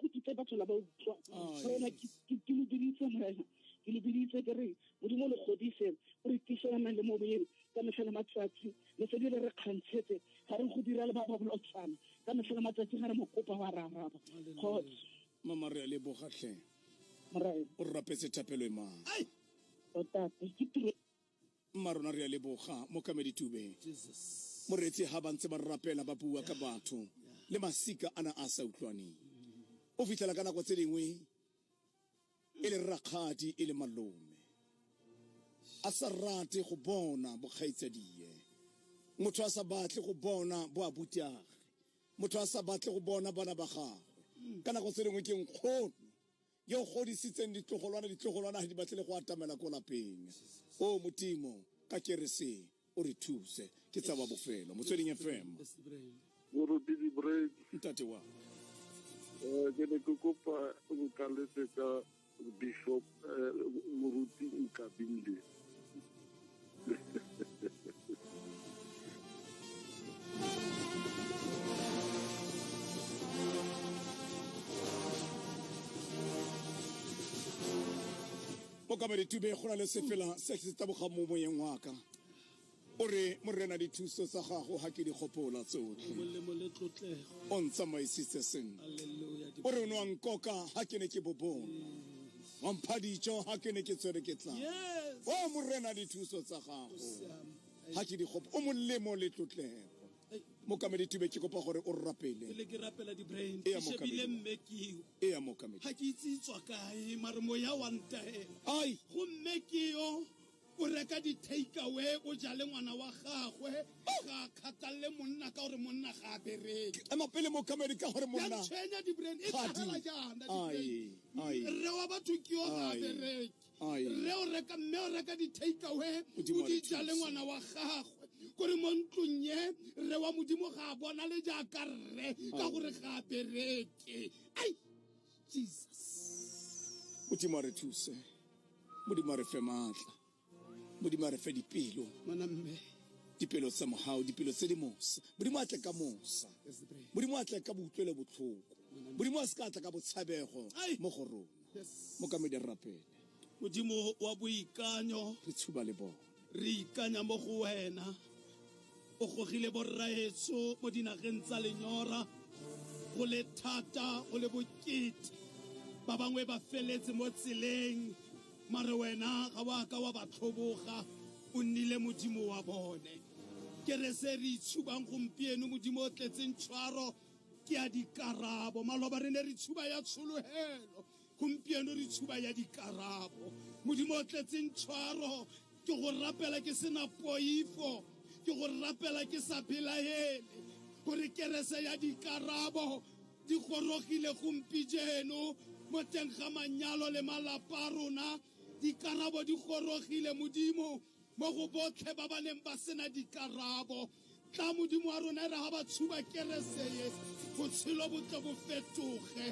go titse batho la ba utlwa rona ke lo biditse morena ke lo biditse ke re modimo le godise o re tiselana le mobeng ka mehla le matsatsi le se di le re kgantshetse ga re go dira le ba bolotsana ka mehla le matsatsi ga re mokopa wa raraba mama re le bogatlhe morena o rapetse thapelo e mang o tate ke tiro mma rona re a leboga mo kamedi tube moretsi ha ba ntse ba rapela ba bua ka batho le masika ana a sa utlwaneng o fitlhela ka nako tse dingwe e le rakgadi e le malome a sa rate go bona bokgaitsadie motho a sa batle go bona bo abutiage motho a sa batle go bona bana ba gagwe ka nako tse dingwe ke nkgono yo godisitseng ditlogolwana ha di batle go atamela ko lapeng o modimo ka kerese o re thuse ke tsa ba bofelo motsweding FM Moruti di break ntate wa ke ne ke kopa nka letsetsa Bishop Moruti Nkabile mo kamedi tube go na le sefela se se taboga mo moyeng wa ka o re morena dithuso tsa gago ha ke di gopola tsotlhe o ntsamaisitse sentle o re o ne wa nkoka ha ke ne ke bobona wa mpha dijo ha ke ne ke tswere ke tla o morena dithuso tsa gago ha ke di gopola o molemo le tlotlego mo kamedi tube ke kopa gore o rapele le ke rapela di brain E ya ke shebile mmekio e ya mo kamedi ha ke itse tswa kae mare moya wa ntahela ai go mmekio o reka di take away o jale ngwana wa gagwe ga khatalle monna ka gore monna ga bereke ema pele mo kamedi ka gore ya monna tshwenya di brain e tlhagela jana di brain ai re wa batho ke o ga bereke ai re o reka mme o reka di take away Modimo o a di re jale thuse. ngwana wa gagwe gore mo ntlong ye re wa modimo ga bona le jaaka rre ka gore ga bereke ai Jesus modimo a re thuse modimo a re fe maatla modimo a re fe dipelo mona mme dipelo tsa mogao dipelo tse di mosa modimo a tle ka mosa yes the brain modimo a tle ka boutlwele botlhoko modimo a se ka tla ka botshabego Ai. mo go rona yes mo kamedi re rapele modimo wa boikanyo re tshuba le bona re ikanya mo go wena o gogile borraetso mo dinageng tsa lenyora go le thata go le bokete ba bangwe ba feletse mo tseleng mare wena ga wa ka wa ba tlhoboga o nnile modimo wa bone ke re se re itshubang gompieno modimo o tletseng tshwaro ke a dikarabo maloba re ne re tshuba ya tsholohelo gompieno re tshuba ya dikarabo modimo o tletseng tshwaro ke go rapela ke sena poifo ke go rapela ke sa phelaele gore kerese ya dikarabo di gorogile gompijeno mo teng ga manyalo le malapa a rona dikarabo di gorogile modimo mo go botlhe ba ba neng ba sena dikarabo tla modimo wa rona re ga ba tshuba kerese ye botshelo bo tle bo fetoge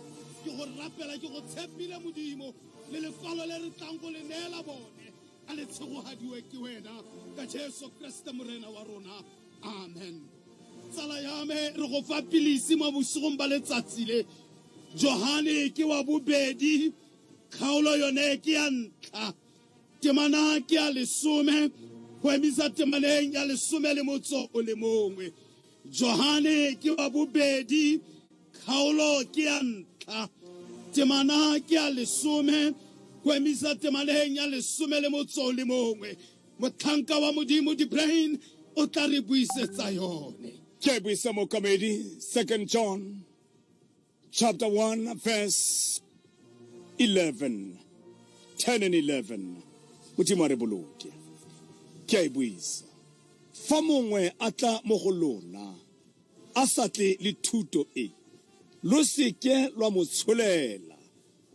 ke go rapela ke go tshepile modimo le lekwalo le re tlang go le neela bone a le tshegogadiwe ke wena ka jesu kriste morena wa rona amen tsala ya me re go fa pilisi mo bosigong ba letsatsi le Johane ke wa bobedi kgaolo yone ke ya ntlha temana ke ya 10 go emisa temaneng ya 10 le motso o le mongwe Johane ke wa bobedi kgaolo ke ya ntlha temana ke ya 10 go emisa temaneng ya 10 le motso o le mongwe motlhanka wa modimo di brain o tla re buisetsa yone ke buisa mo kamedi 2 John chapter 1 verse 11 10 and 11 modimo a re boloke ke a e buisa fa mongwe a tla mo go lona a sa tle le thuto e lo seke lwa mo tsholela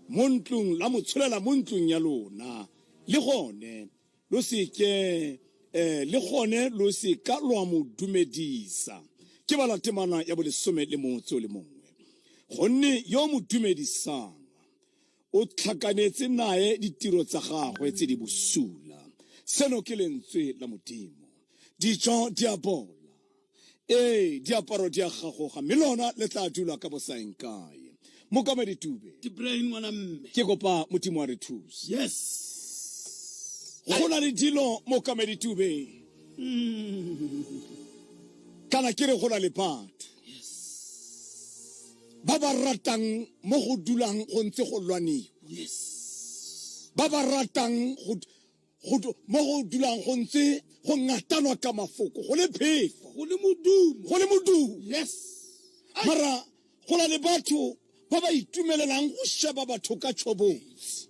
mo ntlong ya lona le gone lo seke le gone lo se ka lwa mo dumedisa ke bala temana ya bo 10 le motso le mongwe gonne yo mo dumedisang o tlhakanetse nae ditiro tsa gagwe tse di bosula seno ke lentswe la modimo dijo di a bola diaparo di a gagoga mme lona le tla dula ka bosaenkae Mokamedi Tube. The brain ngwana mme. Ke kopa modimo a re thuse. Yes. Go na le dilo Mokamedi Tube. Kana ke re go na le batho. Ba ba ratang mo go dulang go ntse go lwaniwa. Yes. Ba ba ratang mo go dulang go ntse go ngatanwa ka mafoko go le phefo Go le modumo. Yes. mara go na le batho ba ba itumelelang go sheba batho ka tshobotsi.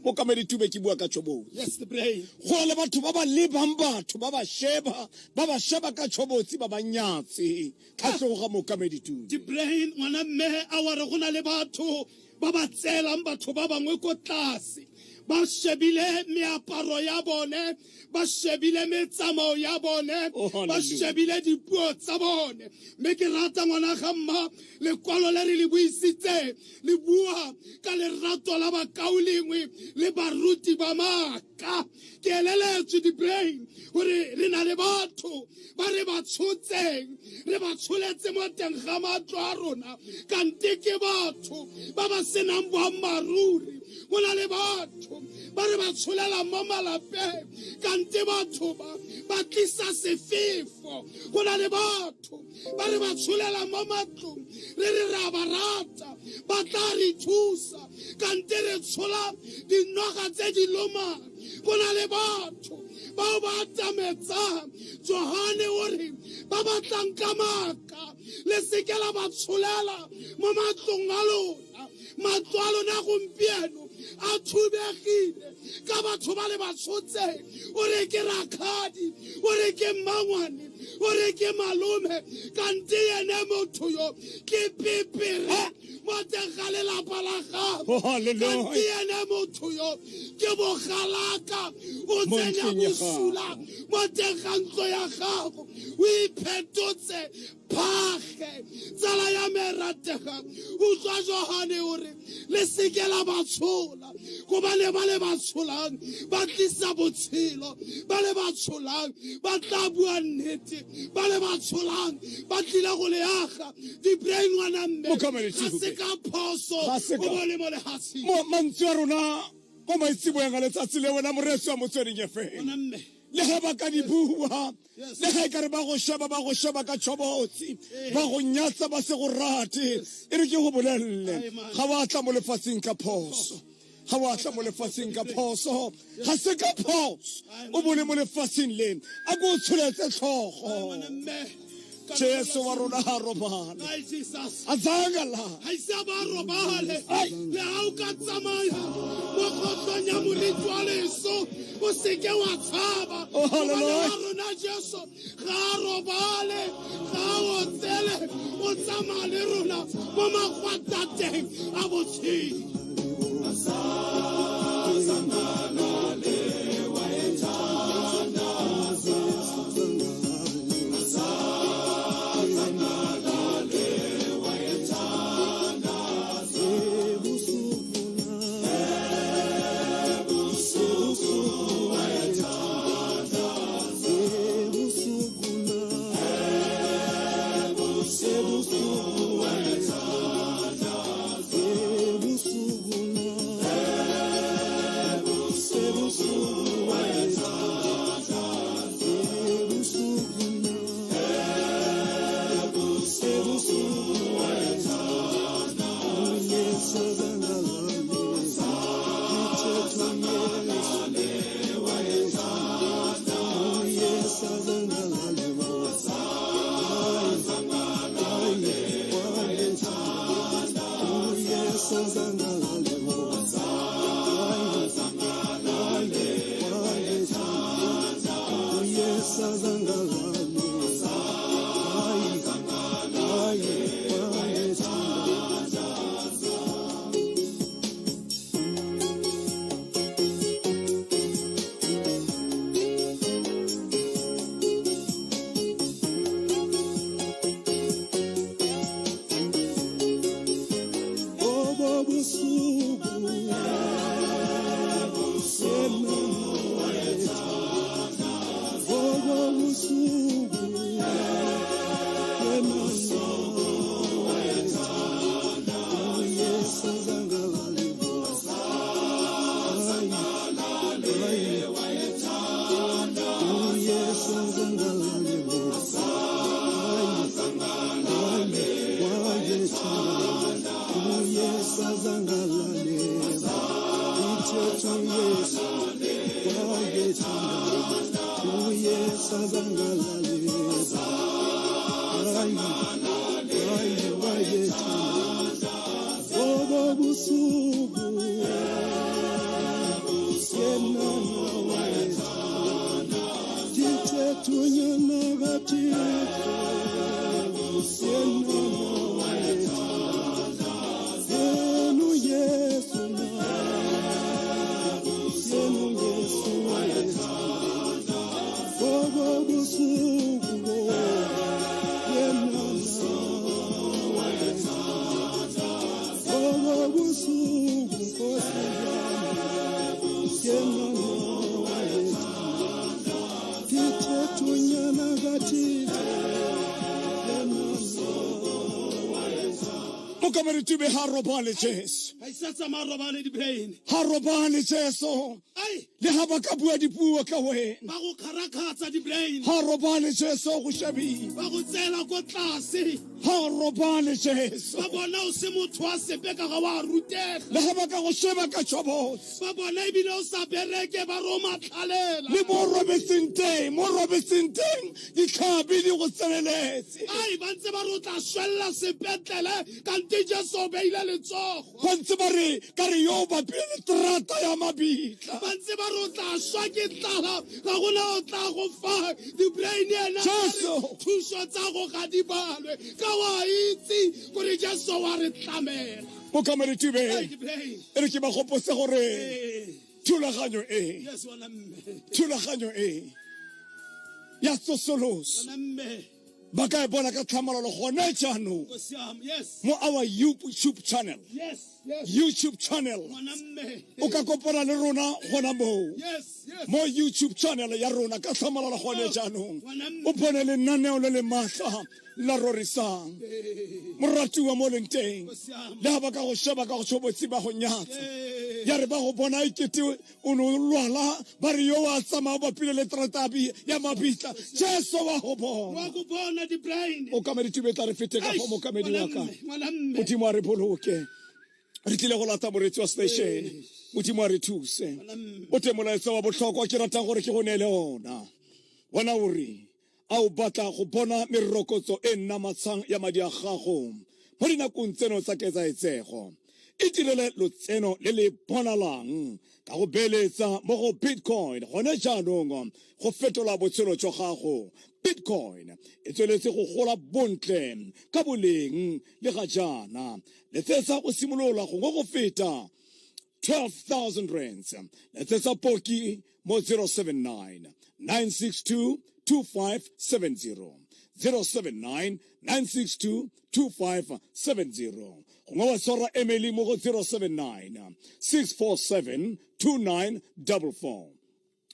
Mokamedi Tube ke bua ka tshobotsi. Yes, the brain. Go na le batho ba ba lebang batho ba ba sheba ka tshobotsi ba ba nyatse ka tloga Mokamedi Tube. The brain ngwana mme a wa re go na le batho ba ba tselang batho ba bangwe ko tlase. Ba shebile meaparo ya bone, ba shebile metsamao ya bone, ba shebile dipuo tsa bone. Mme ke rata ngwana ga mma lekwalo le re le buisitse le bua ka lerato la bakaulengwe le baruti ba maaka. Ke eleletswe di brain gore re na le batho ba re ba tshotseng, re ba tsholetse mo teng ga matlo a rona, kante ke batho ba ba senang boammaruri. Go na le batho ba re ba tsholela mo malapeng, kante batho ba tlisa sefefo. Go na le batho ba re ba tsholela mo matlong, re re ra ba rata, ba tla re thusa, kante re tshola dinoga tse di lomang. Go na le batho bao ba atametsang Johane ore ba batlang ka maaka le seke la ba tsholela mo matlong a lona. Matlo a lona gompieno a thubegile ka batho ba le ba tshotseng. O re ke rakgadi, o re ke mmangwane, o re ke malome, kante ene motho yo ke pipere mo teng ga lelapa la gago. Kante ene motho yo ke bogalaka, o tsenya bosula mo teng ga ntlo ya gago. O iphetotse phage tsala ya meratega. Utlwa Johane ore le seke la ba tshola, gobane ba le ba tsholang ba tlisa botshelo, ba le ba tsholang ba tla bua nnete, ba le ba tsholang ba tlile go le aga. Di brain ngwana mme ga se ka phoso go bone mo lehatsing. Mantswe a rona mo maitsiboeng a letsatsi le wena moreetsi wa Motsweding FM. Ngwana mme Le ga ba ka di bua, le ga e ka re ba go sheba ka tshobotsi, ba go nyatsa ba se go rate, e re ke go bolelle ga wa tla mo lefatsheng ka phoso. Ga wa tla mo lefatsheng ka phoso, ga se ka phoso o bole mo lefatsheng lena a go tsholetse tlhogo. Jesu wa rona ha robala a zangala ha isa ba robale le ha o ka tsamaya mo khotlong ya moriti wa leso o seke wa tshaba. Hallelujah. Rona Jesu ga robale ga o tsele o tsamaya le rona mo magwatateng a botshelo. sazangalale ithethu Yesu wayethanda uye sazangalale hayi wayethanda obo busuku yena wayethanda ithethu nyana gathi yena Mokamedi tube harobale Jesu. I said some harobale di brain. Harobale Jesu. Le ha ba ka bua dipuo ka wena. Ba go kharakhatsa di brain. Harobale Jesu go shabi. Ba go tsela go tlase. Harobale Jesu. Ba bona o se motho wa sepe ka ga wa rutega. Le ha ba ka go sheba ka tshobotse. Ba bona ebile o sa bereke ba roma tlhalela. Le mo Robertson teng di khabi di go tseneletse. Ai ba ntse ba rotla shwella sepetlele kante Jesu be ile letsogo. Ba ntse ba re ka re yo ba pele trata ya mabitla. Ba ntse ba rotla shwa ke tlala ga gona o tla go fa di brain ena. Thuso tsa go ga di balwe ka wa itse gore Jesu wa re tlamela. Mokamedi tube e re ke ba gopotse gore thulaganyo ya tsosoloso ba ka e bona ka tlhamalalo gone jaanong mo our YouTube channel o ka kopana le rona gona mo YouTube channel ya rona ka tlhamalalo gone jaanong o bone lenaneo le le maatla la rorisang moratiwa mo leng teng le ha ba ka go sheba ka go tshobotsi ba go nyatsa ya re ba go bona ikete o no lwala ba re yo wa tsamaya ba pile le tratabi ya mabitla Jesu wa go bona di brain o kamedi tube tla re fete ka go mo kamedi wa ka modimo a re boloke re tlile go lata moretsi wa station modimo a re thuse o te molaetsa wa botlhokwa ke ratang gore ke go neele ona ore a o batla go bona merokotso e nna matshang ya madi a gago mo dinakong tseno tsa ketsaetsego e direle lotseno le le bonalang ka go beeletsa mo go Bitcoin gone jaanong go fetola botshelo jwa gago. Bitcoin e tsweletse go gola bontle ka boleng le ga jaana letsetsa go simolola go go feta 12,000 rands. Letsetsa Poki mo 079 962 2570 079 962 2570. Go tsora email mo go 079 647 2944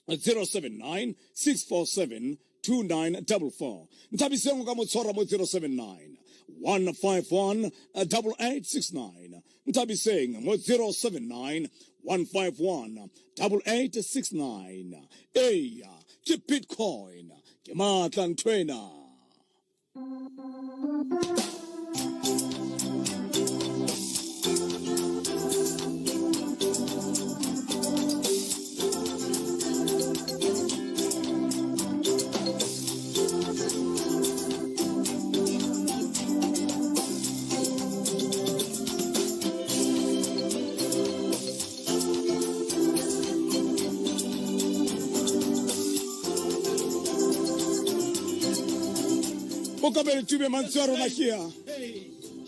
079 647 2944. Ntabiseng ka mo tsora mo 079 151 8869. Ntabiseng mo 079 151 8869. Ke Bitcoin ke matla ntwena. Mokamedi tube mantswaro na kia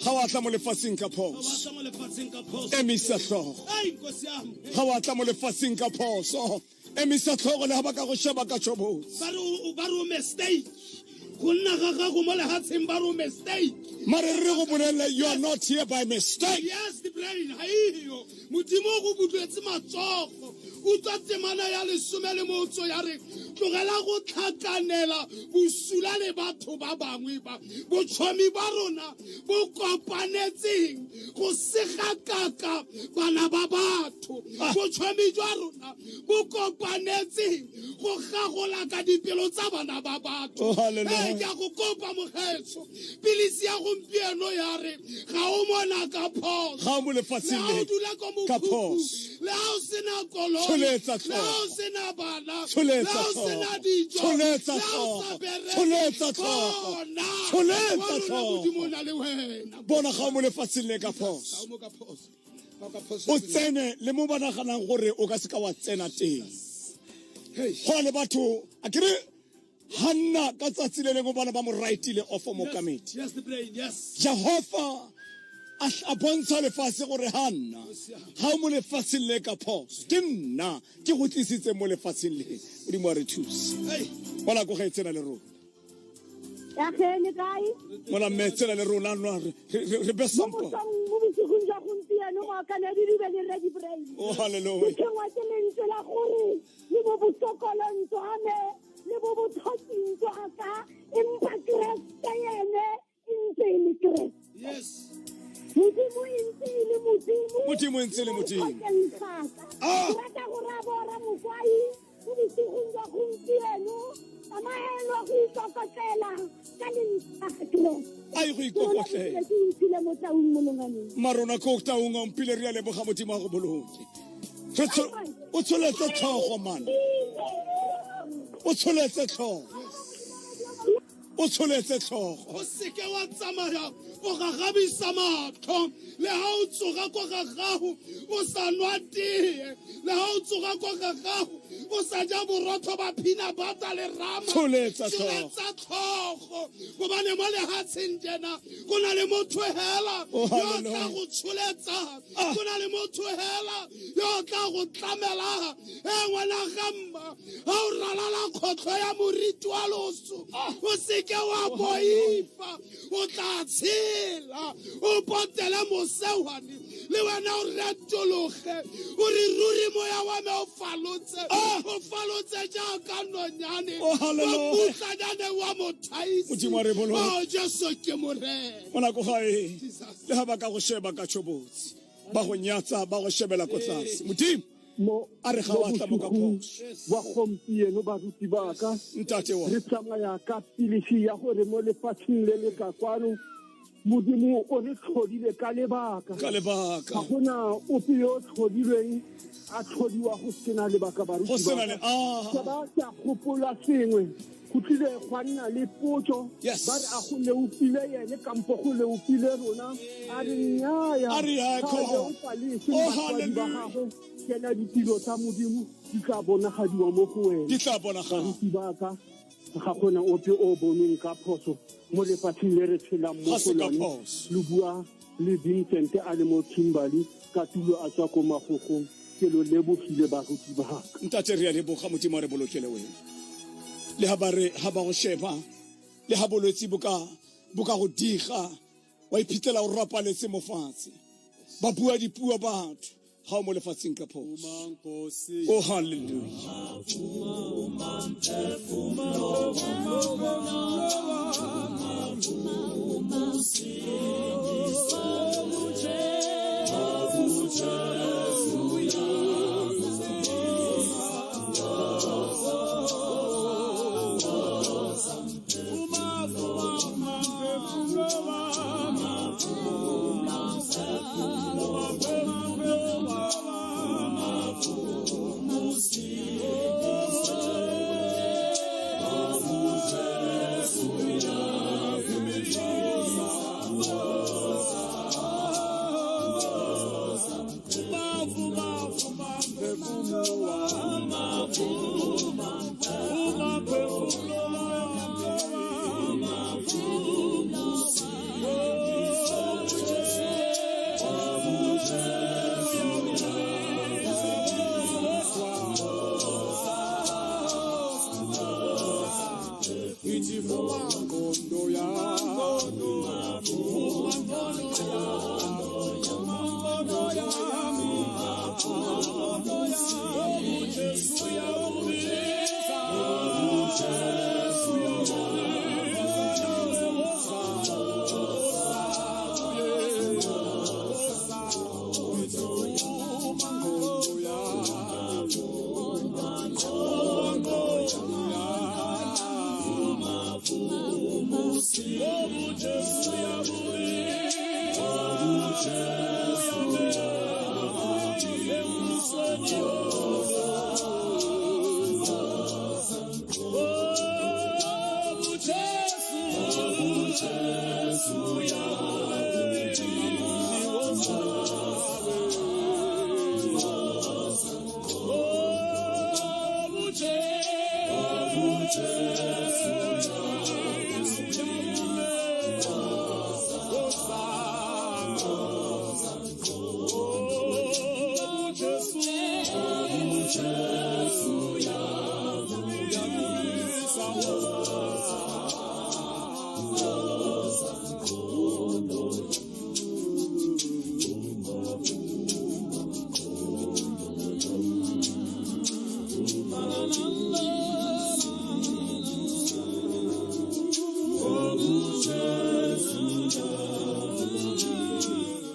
ga wa tla mo lefatsheng ka phoso emisa tlhogo ga wa tla mo lefatsheng ka phoso emisa tlhogo le ha ba ka go sheba ka tshobotsi ba ro mistake go nna ga gago mo lehatsheng ba ro mistake mare re go bolella you are not here by mistake. Yes, the brain haio modimo go butletse matsogo o tsamana ya lesome le motso ya re tlogela go tlhakanela bosula le batho ba bangwe ba botshomi ba rona bo kopanetseng go segakaka bana ba batho botshomi jwa rona bo kopanetseng go gagola ka dipelo tsa bana ba batho ke a go kopa mogetso pilisi ya gompieno ya re ga o mona ka phoso ga o mo lefatsheng le ha o le dula ko ka mokhukhu phoso. le ha o sena koloi Tsholetsa le ha o tlhogo. sena bana le Tsholetsa ha o tlhogo. sena dijo Tsholetsa le ha o sa tlhogo. bereke Tsholetsa tlhogo. bona Tsholetsa wa lona tlhogo. Modimo o na le wena bona ga o mo lefatsheng le ka ga phoso. o mo ka phoso ga o ka phoso O tsene le mo ba naganang gore o ka se ka wa tsena teng. Hey. Go le batho a kere Hanna ka tsatsi le lengwe bana ba mo rightile offer mokamedi. Yes, the brain, yes. Jehova a bontsha lefatshe gore Hanna ga o mo lefatsheng le ka phoso ke nna ke go tlisitse mo lefatsheng le Modimo a re thuse. Hey. Wala go ga etsena le rona. Ya khene kae? Mola metsela le rona no re be Mo sampo. mo bosigong ja gompieno mo ka na di be le ready brain. Oh hallelujah. Ke wa ke lentswe la gore le bo bosokolontsho ame le bo bothotsintsho aka empa Kriste yene ntse le Kriste. Yes. Modimo ntse le Modimo. Modimo ntse le Modimo. Ah. Rata go rabora mokwai mo bosigong ja gompieno. Amaelo go ikokotlela ka lentsha Kriste. Ai go ikokotlela. Marona ko taunga umpile ria le boga Modimo a go boloke. O tsholetse tlhogo man. O tsholetse tlhogo. O tsholetse tlhogo. O seke wa tsamaya o gagabisa matlho le ha o tsoga ko ga gago o sa nwa tee le ha o tsoga ko ga gago o sa ja borotho ba phina bata le rama Tsholetsa tlhogo. tsholetsa tlhogo gobane mo lehatsheng tjena go na le motho hela Oh, yo hallelujah. tla go tsholetsa go na le motho hela yo tla go tlamela ngwana gamma ha o ralala khotlo ya moriti wa loso o seke wa boifa o tla tshela o potele moseuane le wena o retologe o re ruri moya wa me o falotse jaaka nonyane Oh, hallelujah. moputlanyane wa mothaisi Modimo a re boloke. o jesu ke morena Mona go gae le ha ba ka go sheba ka tshobotsi ba go nyatsa ba go shebela ko tlase. Modimo mo a re ga wa tla mo ka phoso. wa gompieno baruti ba ka Ntate wa re tsamaya ka pilisi ya gore mo lefatsheng le le ka kwano Modimo o re tlhodile ka lebaka ka ga lebaka gona ope yo o tlhodilweng a tlhodiwa go sena lebaka go baruti sena le ba ka a ba ka gopola sengwe go tlile gwa nna le potso Yes. ba re a go leopile ene kampo go leopile rona a re nnyaya A re ya, ga go. o leopa le eseng Oh, batswadi ba hallelujah. gagwe kena ditiro tsa Modimo di tla bonagadiwa mo go wena di tla bona ga baruti ba ka ga gona ope o boneng ka phoso mo lefatsheng le re tshelang mo Ga se go ka lone phoso. le bua le Vincent a le mo Kimberley ka tulo a tswa ko magogong ke lo lebogile baruti ba ka ntate re a leboga Modimo a re bolokele wena le ha ba re ha ba go sheba le ha bolwetsi bo ka go diga wa iphitlhela o rapaletse mo fatshe ba bua dipuo batho ga o mo lefatsheng ka phoso. Oh hallelujah.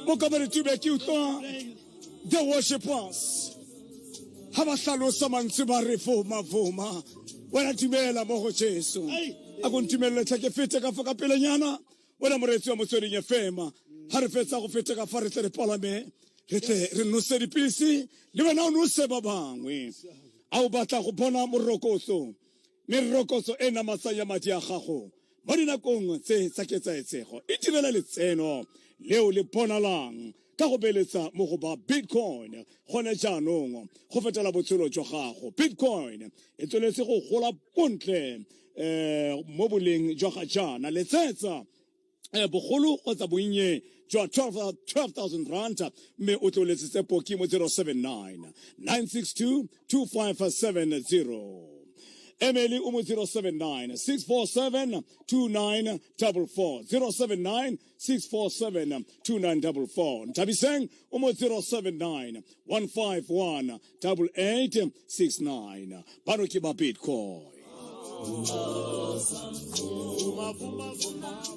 Mokamedi Tube ke utlwa the worshipers ha ba hlalosa mantswe ba re vuma wena dumela mo go Jesu a go ntumelele tlhake fete ka fa ka pelenyana wena moretsi wa motsweding FM ha re fetsa go fete ka fa re tle re palame re tle re nose dipilisi le wena o nose ba bangwe a o batla go bona morokotso merokotso e na matsanya madi a gago mo dinakong tse tsa ketsaetsego e direla letseno leo le bonalang ka go beletsa mo go ba Bitcoin gone jaanong go fetela botshelo jwa gago. Bitcoin e tsweletse go gola bontle mo boleng jwa ga jaana letsetsa bogolo kgotsa bonnye jwa 12,000 rand mme o tloletsetse poki mo 079 962 2570 Emily umu 079 647 2944 079 647 2944 Ntabiseng umu 079 151 8869 Bano kiba Bitcoin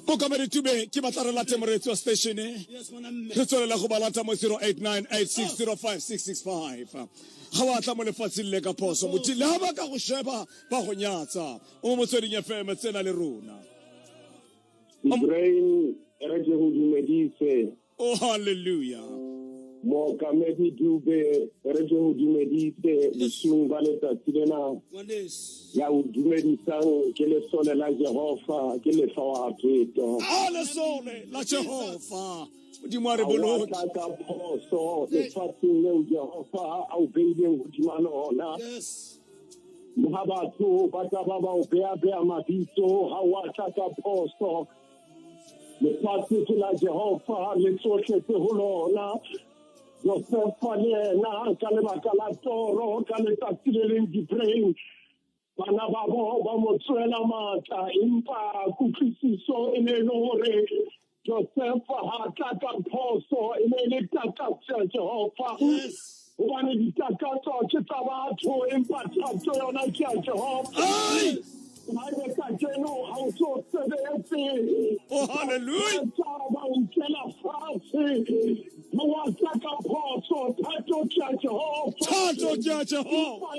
Mokamedi Tube ke batla re late moretsi wa station re tswelela go balata mo 0898605665 ga wa tla mo lefatsheng le ka phoso motho le ba ka go sheba ba go nyatsa o mo tsweding FM tsena le rona Ibrahim re je go dumedise oh hallelujah Mokamedi Tube re je go dumedise lesung ba letsatsi lena ya o dumedisang ke le sole la Jehova ke le fa wa peto le sole la Jehova modimo a re boloke ka phoso le fatseng le Jehova a o beileng hodima lona ha batho ba tla ba o bea mabitso ha wa tla ka phoso le fatseng la Jehova le tsohle tse ho lona Josefa le ena ka lebaka la toro ka letsatsi le leng di-brain bana ba bo ba mo tswela matla empa kutlwisiso e ne le hore Josefa ha tla ka phoso e ne le takatso Jehova hobane ditakatso ke tsa batho empa tatso yona ke ya Jehova oh hallelujah Tato kya Jehova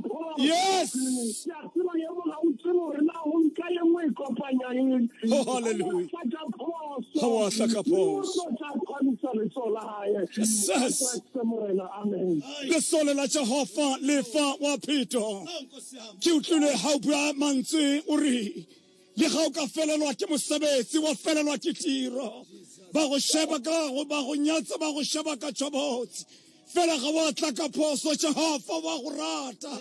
oh yes oh hallelujah le sole la Jehova le fa wa pheto ke utlwile ha o bua mantswe o re le ga o ka felelwa ke mosebetsi wa felelwa ke tiro ba go sheba ka go ba go nyatsa ba go sheba ka tshobotsi fela ga wa tla ka phoso Jehova wa go rata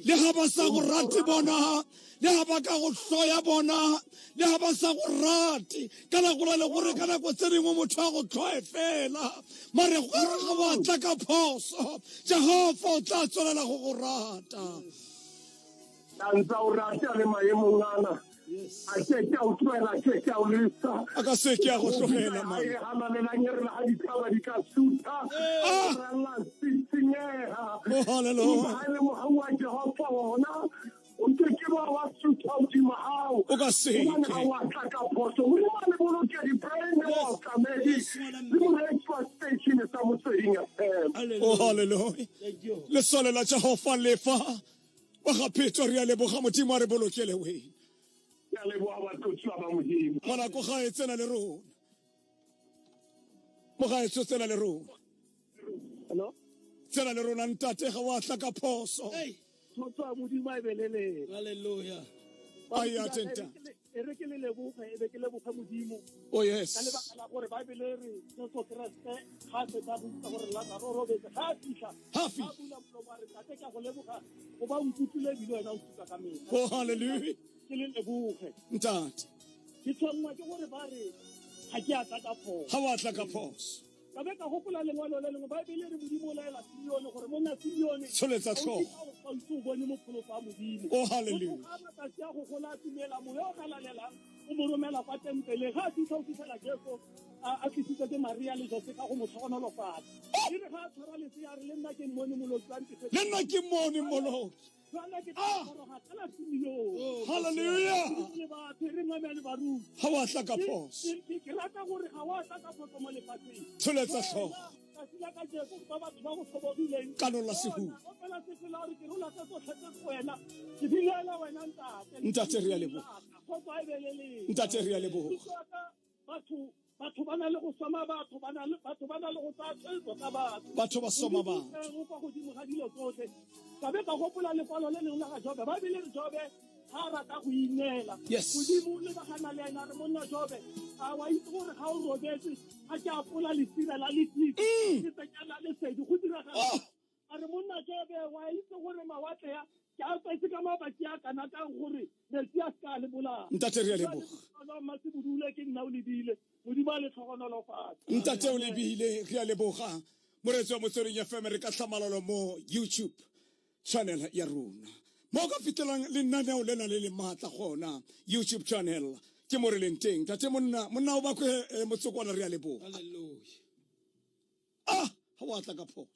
le ga ba sa go rate bona le ga ba ka go hloya bona le ga ba sa go rate kana go le gore kana go tsedimo motho a go tlhoe fela mare go ga wa tla ka phoso Jehova o tla tswelela go go rata Danza o rata le maemong ana a ke o tswela ke o lisa aka se ke go tlogela man ha la nyere la di taba di ka suta la sitsinyeha hallelujah ha le mo hawa Jehova wona o ke ba wa suta o di mahao o ka se ke wa ka photo o le bolo ke di brain wa Mokamedi le mo extra station sa mo tsweding Oh, hallelujah. Thank you. Le sole la Jehova lefa. Wa ga phetho re a leboga modimo a re bolokele wena. Ke a leboha batho ba Modimo. Ngwana ko ga e tsena le rona. Mo ga e tsena le rona. Hello? Tsena le rona ntate ga wa tla ka phoso. Hey. Tshotsa modimo a belele. Hallelujah. Ai ya tenta. E re ke le leboga e be ke leboga modimo. Oh Ka yes. lebaka la gore Bible re Jesu Kriste ga se tsa botsa gore la ka ro robetse ga fihla. Happy. Ga bula molomo a re tate ke a go leboga. O ba nkutule bile wena o tuka ka mena. Oh hallelujah. Ke le leboge. Ntate. Ke tshwanngwa ke gore ba re ga ke a tla ka phoso. Ga wa tla ka phoso. Ka be ka gopola lengwalo le lengwe Bible re modimo o laela Simeone gore monna Simeone Tsholetsa tlhogo. o itse o bone mopholofa wa modimo. Oh hallelujah. Ga matsatsi a go gola tumela moya o ka lalelang o mo romela kwa tempele ga a fitlha o fitlhela Jesu a tlisitse ke Maria le Jose ka go mo tlhogonolofatsa. E re ga a tshwara lesea re le nna ke mmone molotsi wa ntse Le nna ke mone molo. jwana ke tshwara tsala Simeone. Hallelujah. Le batho re ngame le baruti. Ga wa tla ka phoso. Ke rata gore ga wa tla ka phoso mo lefatsheng. Tsholetsa tlhogo. Ka sila ka Jesu ba batho ba go tlhobogileng. Kanola sehuba. O fela se fela re ke rola ka tsotlhe tse wena. Ke bilela wena ntate. Ntate re a leboga. Kgotsa e belele. Ntate re a leboga. Batho ba na le go soma batho ba na le go tsaya tshwetso ka batho. Batho ba soma ba. Go kwa godimo ga dilo tsotlhe. Ka be ka gopola lekwalo le lengwe la ga Jobe. Ba bile re Jobe ga rata go inela. Yes. Modimo le bagana le ena re monna Jobe. A wa itse gore ga o robetse ga ke apola lesira la letlitse. Ke tsekela le sedi go diragala. A re monna Jobe wa itse gore mawatle ya ke a tsetse ka mabaki a kana ka gore metsi a ska le bola. Ntate re a leboga. Mase bodule ke nna o lebile. Modimo a le tlhogonolofatsa. Ntate o lebile re a leboga. Moretso wa Motsweding FM re ka tlhamalalo mo YouTube channel ya rona. Mo ka fitelang lenaneo lena le le matla gona YouTube channel ke mo re leng teng. Tate monna o ba kwe Motsokwana re a leboga. Hallelujah. Ha wa tla ka phoso.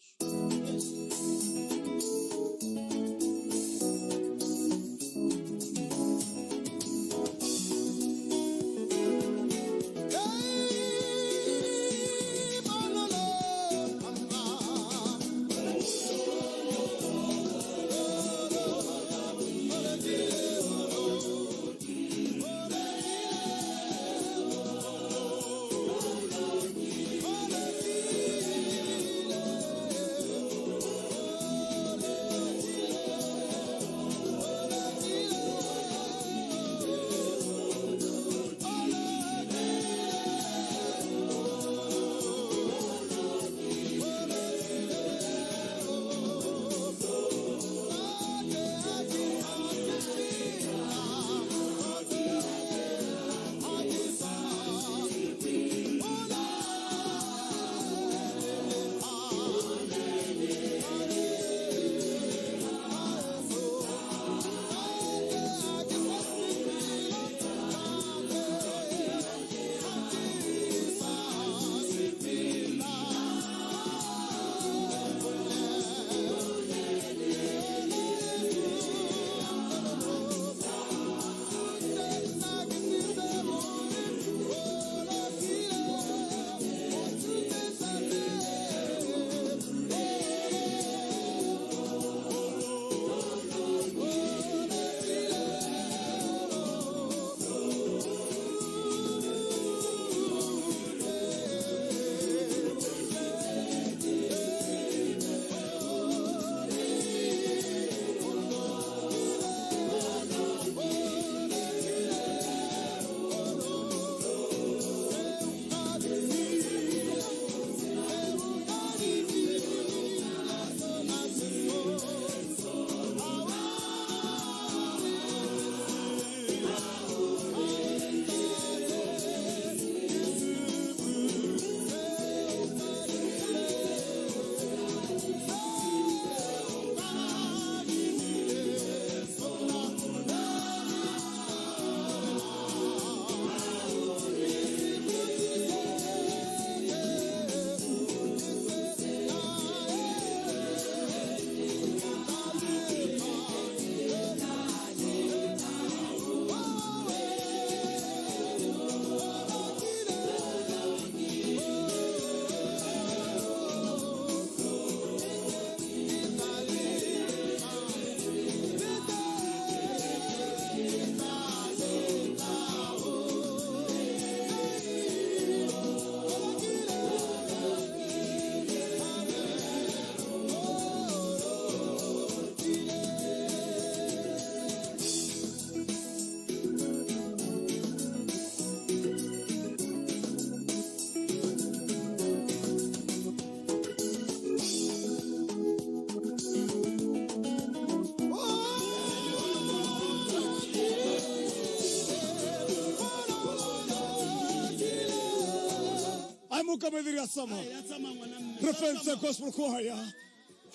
mokamedi re a tsamaya Ya tsamaya ngwana mme. re fentse gospel choir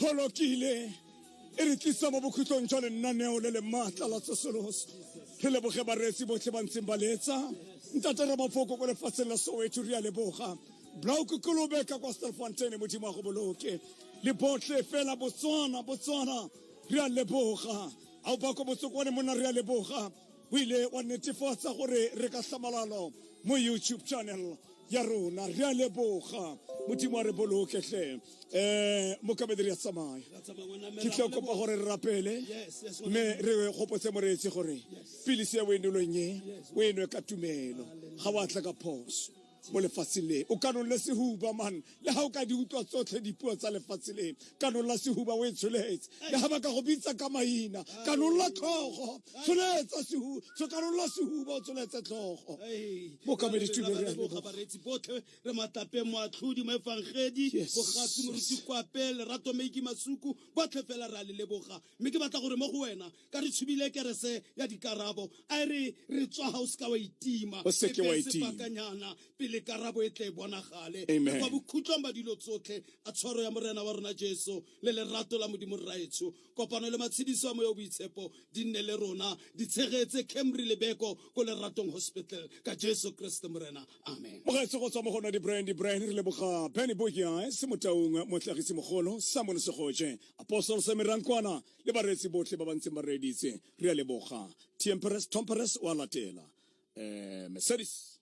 holokile e re tlisa mo bokhutlong jwa lenaneo le le maatla la tsosoloso re leboge bareetsi botlhe ba ntseng ba letsa ntate re mafoko ko lefatsheng la soweto re a leboga blauke kolobeka kwa stelfontein modimo a go boloke le botlhe fela botswana re a leboga a o ba ko botsokwane mona re a leboga o ile wa netefatsa gore re ka hlamalalo mo YouTube channel ya rona re a leboga modimo a re boloketlhe mokamedi re a tsamaya Ya tsamaya ngwana mme. ke tla kopa gore re rapele Yes, yes, mme re gopotse moreetsi gore pilisi ya boenelong ye o enwe ka tumelo ga wa tla ka phoso mo lefatsheng le o kanolle sehuba man le ha o ka di utlwa tsotlhe dipuo tsa lefatshe le kanolla sehuba o e tsholetse le ha ba ka go bitsa ka maina kanolla tlhogo tsholetsa sehuba kanolla sehuba o tsholetse tlhogo mokamedi tulo re a leboga. baretsi botlhe re matapeng moatlhodi mo efangedi Yes. bogatsi moruti kwape lerato meiki masuku botlhe fela re a le leboga mme ke batla gore mo go wena ka re tshubile kerese ya dikarabo a re tswa ga o seka wa itima O seke wa itima. sebakanyana pele karabo e tle e bonagale Amen. kwa bokhutlong ba dilo tsotlhe a tshwaro ya morena wa rona jesu le lerato la modimo rraetsho kopano le matshediso a mo yo boitshepo di nne le rona di tshegetse Camry Lebeko ko leratong hospital ka jesu kriste morena amen mogaetso go tswa mo gona di-brian re leboga benny bokia se motaung motlhagisi mogolo samuel segoje apostol semerankwana le bareetsi botlhe ba ba ntseng ba reeditse re a leboga tomperes wa latela mercedes